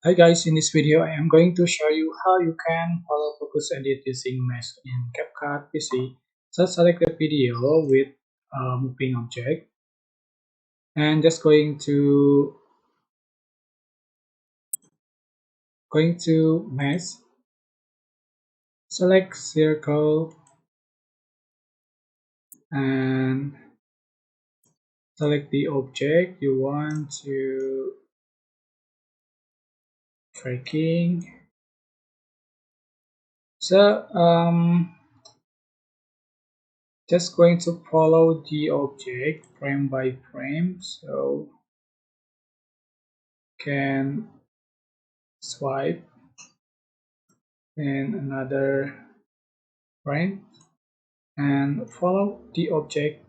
Hi guys, in this video I am going to show you how you can follow focus edit using mesh in CapCut PC. So select the video with a moving object and just going to mesh, select circle and select the object you want to tracking. So just going to follow the object frame by frame, so can swipe in another frame and follow the object,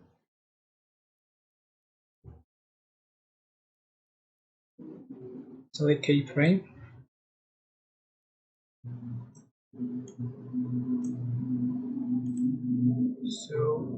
select keyframe, so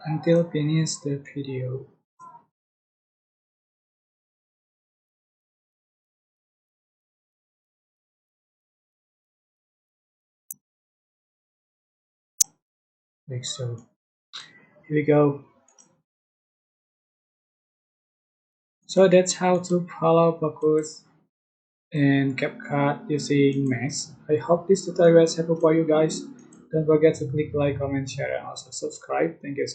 until finish the video. Like so. Here we go. So that's how to follow focus in CapCut using mesh. I hope this tutorial was helpful for you guys. Don't forget to click like, comment, share, and also subscribe. Thank you so much.